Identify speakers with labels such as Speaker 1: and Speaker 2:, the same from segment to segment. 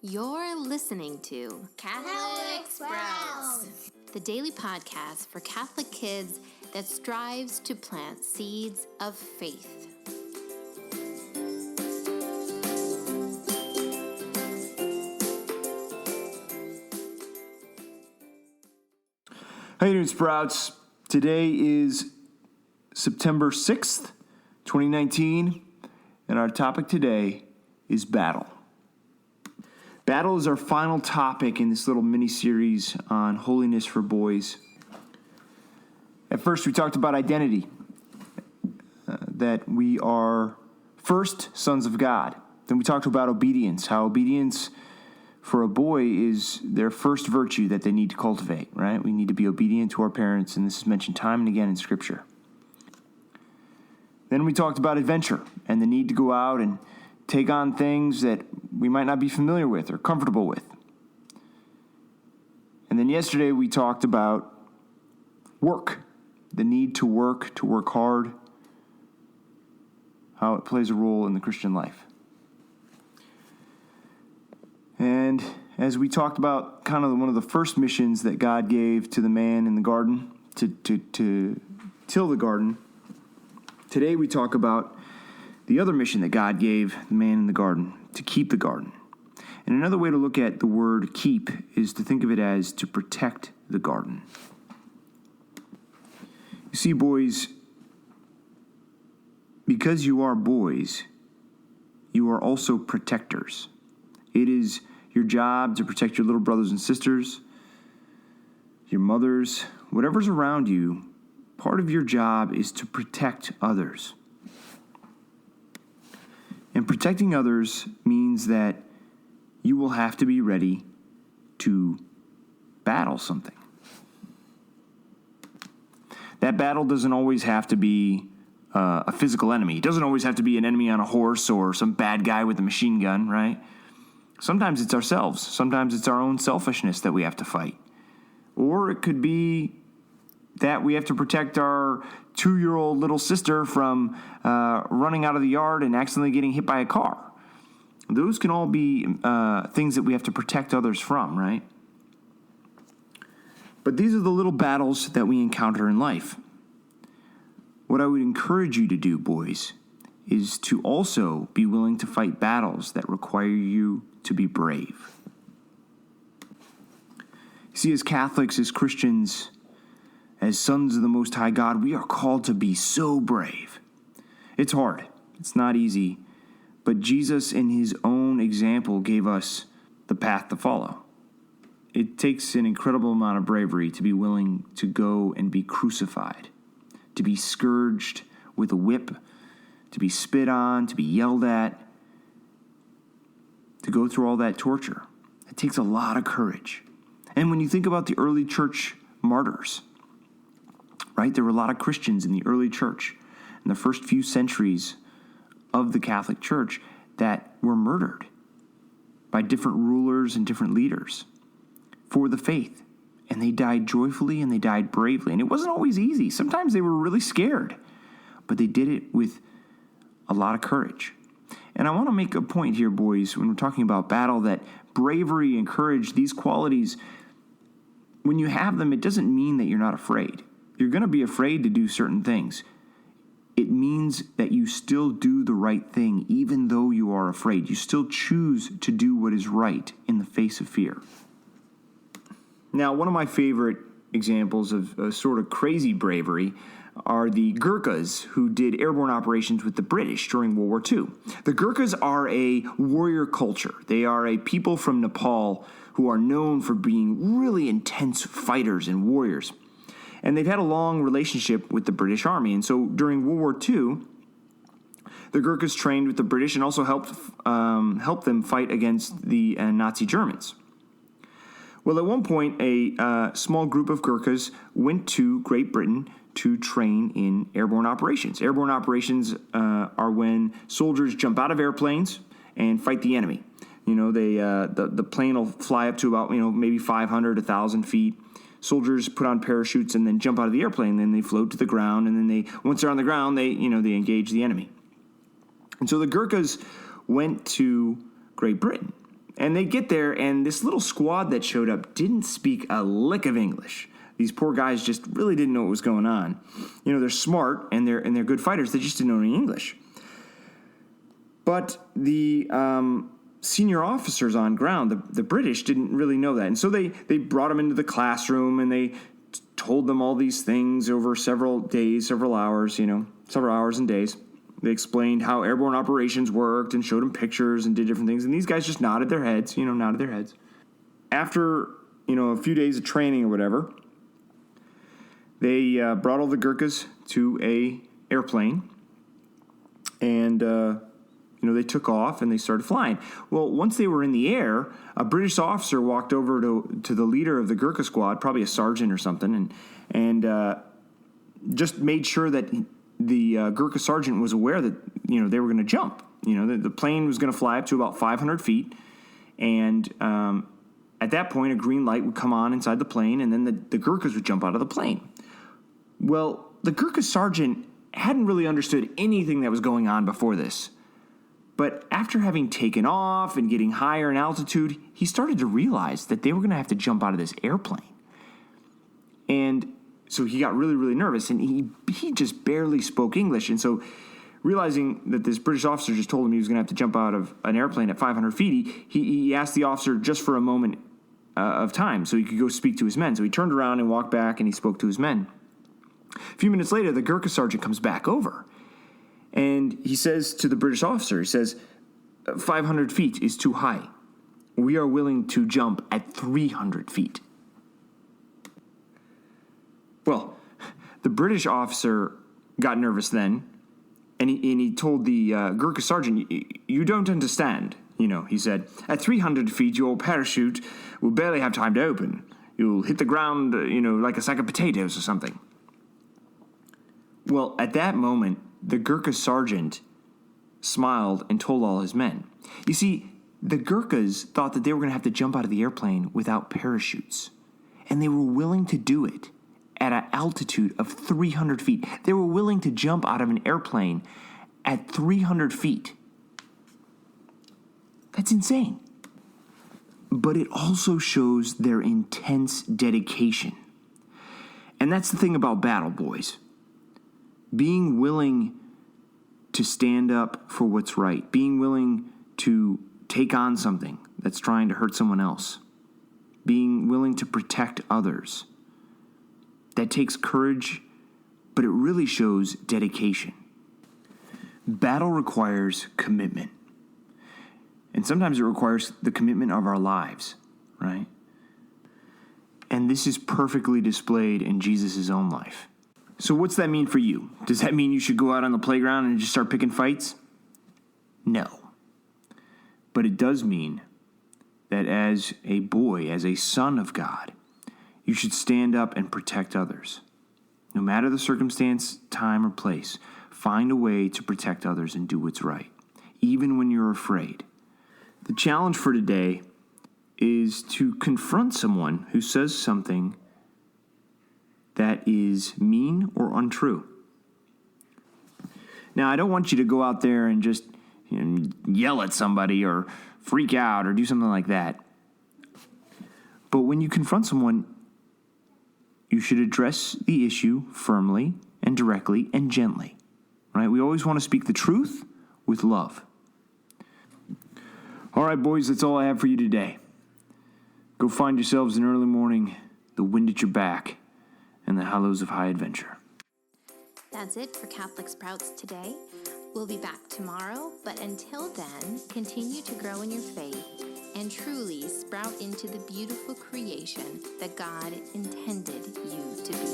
Speaker 1: You're listening to
Speaker 2: Catholic Sprouts,
Speaker 1: the daily podcast for Catholic kids that strives to plant seeds of faith.
Speaker 3: How you doing, Sprouts? Today is September 6th, 2019, and our topic today is battle. Battle is our final topic in this little mini-series on holiness for boys. At first, we talked about identity, that we are first sons of God. Then we talked about obedience, how obedience for a boy is their first virtue that they need to cultivate, right? We need to be obedient to our parents, and this is mentioned time and again in Scripture. Then we talked about adventure and the need to go out and take on things that we might not be familiar with or comfortable with. And then yesterday we talked about work, the need to work hard, how it plays a role in the Christian life. And as we talked about kind of one of the first missions that God gave to the man in the garden, to till the garden, today we talk about the other mission that God gave the man in the garden, to keep the garden. And another way to look at the word keep is to think of it as to protect the garden. You see, boys, because you are boys, you are also protectors. It is your job to protect your little brothers and sisters, your mothers, whatever's around you. Part of your job is to protect others. And protecting others means that you will have to be ready to battle something. That battle doesn't always have to be a physical enemy. It doesn't always have to be an enemy on a horse or some bad guy with a machine gun, right? Sometimes it's ourselves. Sometimes it's our own selfishness that we have to fight. Or it could be that we have to protect our 2-year-old little sister from running out of the yard and accidentally getting hit by a car. Those can all be things that we have to protect others from, right? But these are the little battles that we encounter in life. What I would encourage you to do, boys, is to also be willing to fight battles that require you to be brave. You see, as Catholics, as Christians, as sons of the Most High God, we are called to be so brave. It's hard. It's not easy. But Jesus, in his own example, gave us the path to follow. It takes an incredible amount of bravery to be willing to go and be crucified, to be scourged with a whip, to be spit on, to be yelled at, to go through all that torture. It takes a lot of courage. And when you think about the early church martyrs, right, there were a lot of Christians in the early church, in the first few centuries of the Catholic Church, that were murdered by different rulers and different leaders for the faith. And they died joyfully and they died bravely. And it wasn't always easy. Sometimes they were really scared, but they did it with a lot of courage. And I want to make a point here, boys, when we're talking about battle, that bravery and courage, these qualities, when you have them, it doesn't mean that you're not afraid. You're going to be afraid to do certain things. It means that you still do the right thing, even though you are afraid. You still choose to do what is right in the face of fear. Now, one of my favorite examples of sort of crazy bravery are the Gurkhas, who did airborne operations with the British during World War II. The Gurkhas are a warrior culture. They are a people from Nepal who are known for being really intense fighters and warriors. And they've had a long relationship with the British Army. And so during World War II, the Gurkhas trained with the British and also helped them fight against the Nazi Germans. Well, at one point, a small group of Gurkhas went to Great Britain to train in airborne operations. Airborne operations are when soldiers jump out of airplanes and fight the enemy. You know, the plane will fly up to about, maybe 500, 1,000 feet. Soldiers put on parachutes and then jump out of the airplane. Then they float to the ground, and then once they're on the ground, they engage the enemy. And so the Gurkhas went to Great Britain And they get there, and this little squad that showed up didn't speak a lick of English. These poor guys just really didn't know what was going on. They're smart and they're good fighters. They just didn't know any English. But the senior officers on ground, the British, didn't really know that. And so they brought them into the classroom and they told them all these things over several days, several hours and days. They explained how airborne operations worked and showed them pictures and did different things. And these guys just nodded their heads. After, a few days of training or whatever, they brought all the Gurkhas to a airplane. And, they took off and they started flying. Well, once they were in the air, a British officer walked over to the leader of the Gurkha squad, probably a sergeant or something, and just made sure that the Gurkha sergeant was aware that, they were going to jump. The plane was going to fly up to about 500 feet. And at that point, a green light would come on inside the plane, and then the Gurkhas would jump out of the plane. Well, the Gurkha sergeant hadn't really understood anything that was going on before this. But after having taken off and getting higher in altitude, he started to realize that they were going to have to jump out of this airplane. And so he got really, really nervous, and he just barely spoke English. And so realizing that this British officer just told him he was going to have to jump out of an airplane at 500 feet, he asked the officer just for a moment of time so he could go speak to his men. So he turned around and walked back, and he spoke to his men. A few minutes later, the Gurkha sergeant comes back over. And he says to the British officer, 500 feet is too high. We are willing to jump at 300 feet. Well, the British officer got nervous then, and he told the Gurkha sergeant, you don't understand, he said. At 300 feet, your parachute will barely have time to open. You'll hit the ground, like a sack of potatoes or something. Well, at that moment, the Gurkha sergeant smiled and told all his men. You see, the Gurkhas thought that they were going to have to jump out of the airplane without parachutes. And they were willing to do it at an altitude of 300 feet. They were willing to jump out of an airplane at 300 feet. That's insane. But it also shows their intense dedication. And that's the thing about battle, boys. Being willing to stand up for what's right. Being willing to take on something that's trying to hurt someone else. Being willing to protect others. That takes courage, but it really shows dedication. Battle requires commitment. And sometimes it requires the commitment of our lives, right? And this is perfectly displayed in Jesus' own life. So what's that mean for you? Does that mean you should go out on the playground and just start picking fights? No. But it does mean that as a boy, as a son of God, you should stand up and protect others. No matter the circumstance, time, or place, find a way to protect others and do what's right, even when you're afraid. The challenge for today is to confront someone who says something that is mean or untrue. Now, I don't want you to go out there and just yell at somebody or freak out or do something like that. But when you confront someone, you should address the issue firmly and directly and gently. Right? We always want to speak the truth with love. All right, boys, that's all I have for you today. Go find yourselves an early morning, the wind at your back, and the hollows of high adventure.
Speaker 1: That's it for Catholic Sprouts today. We'll be back tomorrow, but until then, continue to grow in your faith and truly sprout into the beautiful creation that God intended you to be.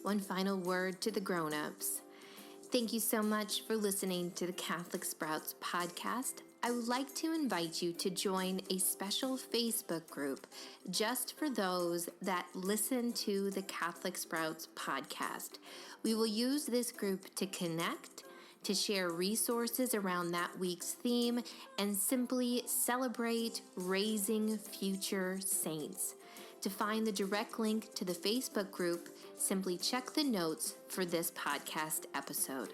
Speaker 1: One final word to the grown-ups. Thank you so much for listening to the Catholic Sprouts podcast. I would like to invite you to join a special Facebook group just for those that listen to the Catholic Sprouts podcast. We will use this group to connect, to share resources around that week's theme, and simply celebrate raising future saints. To find the direct link to the Facebook group, simply check the notes for this podcast episode.